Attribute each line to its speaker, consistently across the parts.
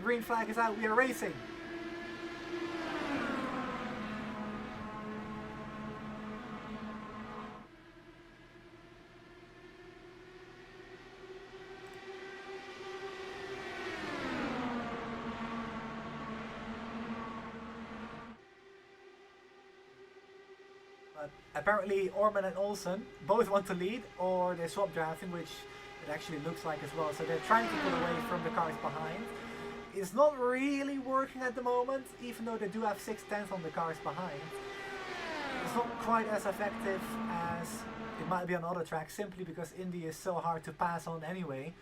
Speaker 1: green flag is out, we are racing. But apparently Orman and Olsen both want to lead, or they swap drafting, which it actually looks like as well. So they're trying to pull away from the cars behind. It's not really working at the moment, even though they do have 6/10 on the cars behind. It's not quite as effective as it might be on other tracks, simply because Indy is so hard to pass on anyway.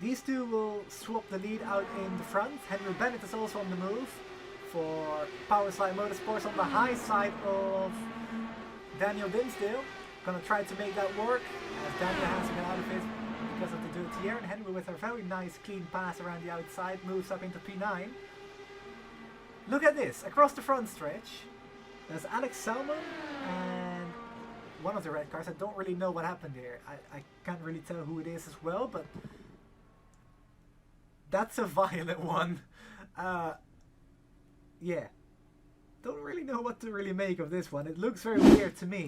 Speaker 1: These two will swap the lead out in the front. Henry Bennett is also on the move for Powerslide Motorsports on the high side of Daniel Dinsdale. Gonna try to make that work, as Daniel has to get out of it because of the dirty air, and Henry with a very nice clean pass around the outside moves up into P9. Look at this, across the front stretch there's Alex Salmon and one of the red cars. I don't really know what happened here. I can't really tell who it is as well, but that's a violent one. Yeah, don't really know what to really make of this one. It looks very weird to me.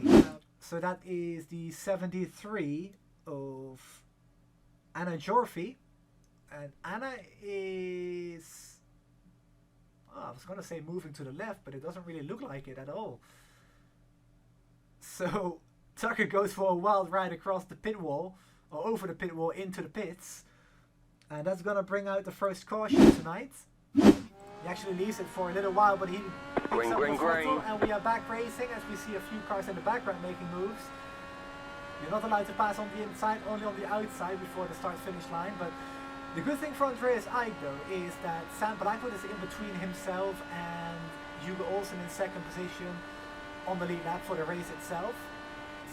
Speaker 1: So that is the 73 of Anna Jorfi, and Anna is, oh, I was gonna say moving to the left, but it doesn't really look like it at all. So Tucker goes for a wild ride across the pit wall, or over the pit wall into the pits, and that's gonna bring out the first caution tonight. He actually leaves it for a little while, but he picks up the throttle, and we are back racing as we see a few cars in the background making moves. You're not allowed to pass on the inside, only on the outside before the start-finish line. But the good thing for Andreas Eick, though, is that Sam Blackwood is in between himself and Hugo Olsen in second position on the lead lap for the race itself.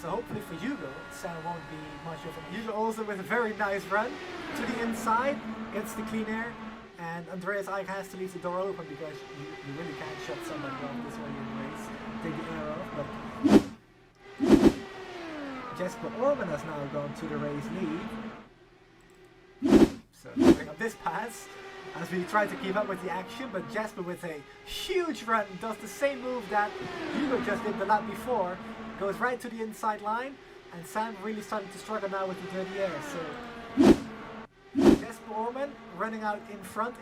Speaker 1: So hopefully for Hugo, Sam won't be much of an... Hugo Olsen with a very nice run to the inside, gets the clean air, and Andreas Eick has to leave the door open because you really can't shut somebody off this early in the race, take the air off. But Jesper Orman has now gone to the race lead. So bring up this pass as we try to keep up with the action, but Jesper with a huge run does the same move that Hugo just did the lap before, goes right to the inside line, and Sam really starting to struggle now with the dirty air. So Jesper Orman running out in front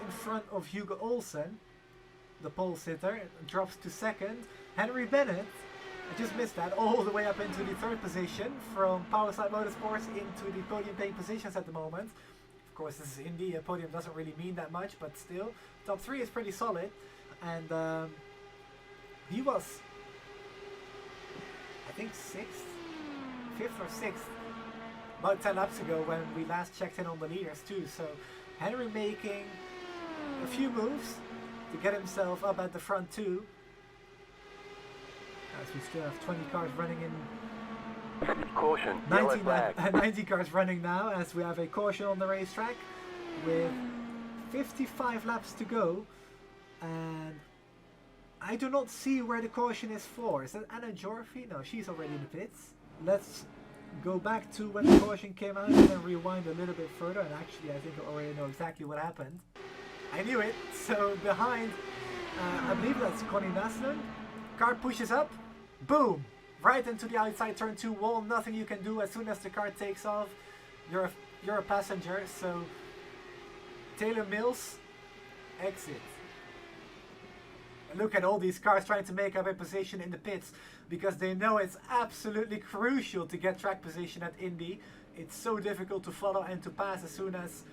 Speaker 1: of Hugo Olsen, the pole sitter, drops to second. Henry Bennett, I just missed that, all the way up into the third position from Powerslide Motorsports into the podium paying positions at the moment. Of course, this is Indy, a podium doesn't really mean that much, but still, top 3 is pretty solid. And he was, I think, 5th or 6th, about 10 laps ago when we last checked in on the leaders too. So Henry making a few moves to get himself up at the front too. As we still have 20 cars running in.
Speaker 2: Caution,
Speaker 1: 90 cars running now as we have a caution on the racetrack with 55 laps to go, and I do not see where the caution is for. Is that Anna Jorfi? No, she's already in the pits. Let's go back to when the caution came out and then rewind a little bit further, and actually I think I already know exactly what happened. I knew it. So behind, I believe that's Connie Naslund. Car pushes up, boom, right into the outside turn 2 wall. Nothing you can do. As soon as the car takes off, you're a passenger. So Taylor Mills, exit. And look at all these cars trying to make up a position in the pits because they know it's absolutely crucial to get track position at Indy. It's so difficult to follow and to pass as soon as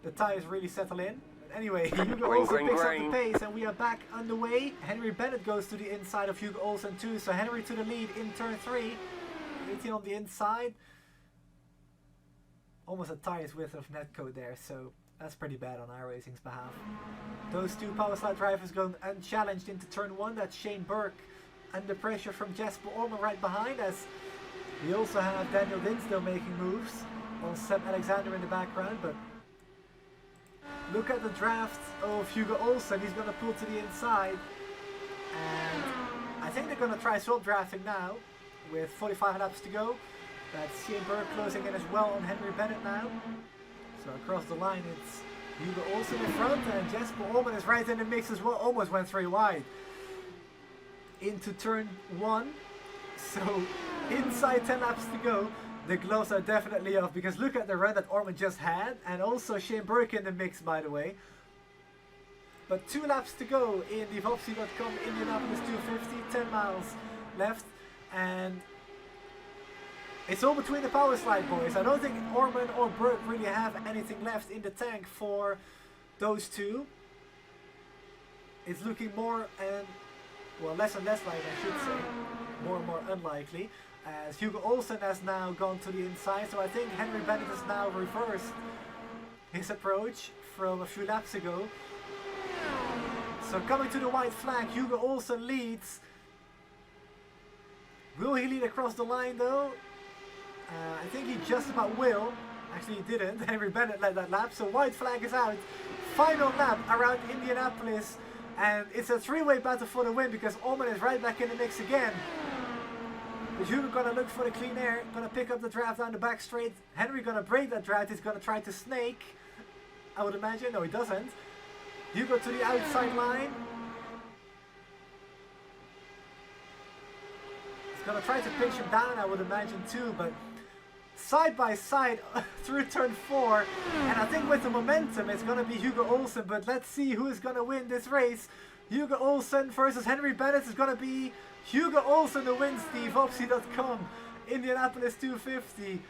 Speaker 1: the tires really settle in. Anyway, Hugo Olsen picks up the pace and we are back underway. Henry Bennett goes to the inside of Hugo Olsen too, so Henry to the lead in turn 3. 18 on the inside. Almost a tire's width of netcode there, so that's pretty bad on iRacing's behalf. Those two Powerslide drivers going unchallenged into turn 1. That's Shane Burke under pressure from Jesper Orman right behind, as we also have Daniel Dinsdale making moves on Seb Alexander in the background. But look at the draft of Hugo Olsen. He's going to pull to the inside, and I think they're going to try swap drafting now with 45 laps to go. That's Shane Burke closing in as well on Henry Bennett now. So across the line it's Hugo Olsen in front, and Jesper Orman is right in the mix as well. Almost went 3 wide. Into turn 1. So inside 10 laps to go. The gloves are definitely off, because look at the run that Orman just had, and also Shane Burke in the mix, by the way. But 2 laps to go in the Vopsi.com Indianapolis 250, 10 miles left, and it's all between the power slide, boys. I don't think Orman or Burke really have anything left in the tank for those two. It's looking more and, well, less and less like, I should say, more and more unlikely, as Hugo Olsen has now gone to the inside. So I think Henry Bennett has now reversed his approach from a few laps ago. So coming to the white flag, Hugo Olsen leads. Will he lead across the line though? I think he just about will. Actually he didn't. Henry Bennett led that lap, so white flag is out. Final lap around Indianapolis, and it's a 3-way battle for the win, because Orman is right back in the mix again. But Hugo gonna look for the clean air, gonna pick up the draft down the back straight. Henry gonna break that draft, he's gonna try to snake, I would imagine. No, he doesn't. Hugo to the outside line. He's gonna try to pinch him down, I would imagine too, but side by side through turn 4, and I think with the momentum it's gonna be Hugo Olsen. But let's see who is gonna win this race. Hugo Olsen versus Henry Bennett. Is gonna be Hugo Olsen who wins the Vopsi.com Indianapolis 250.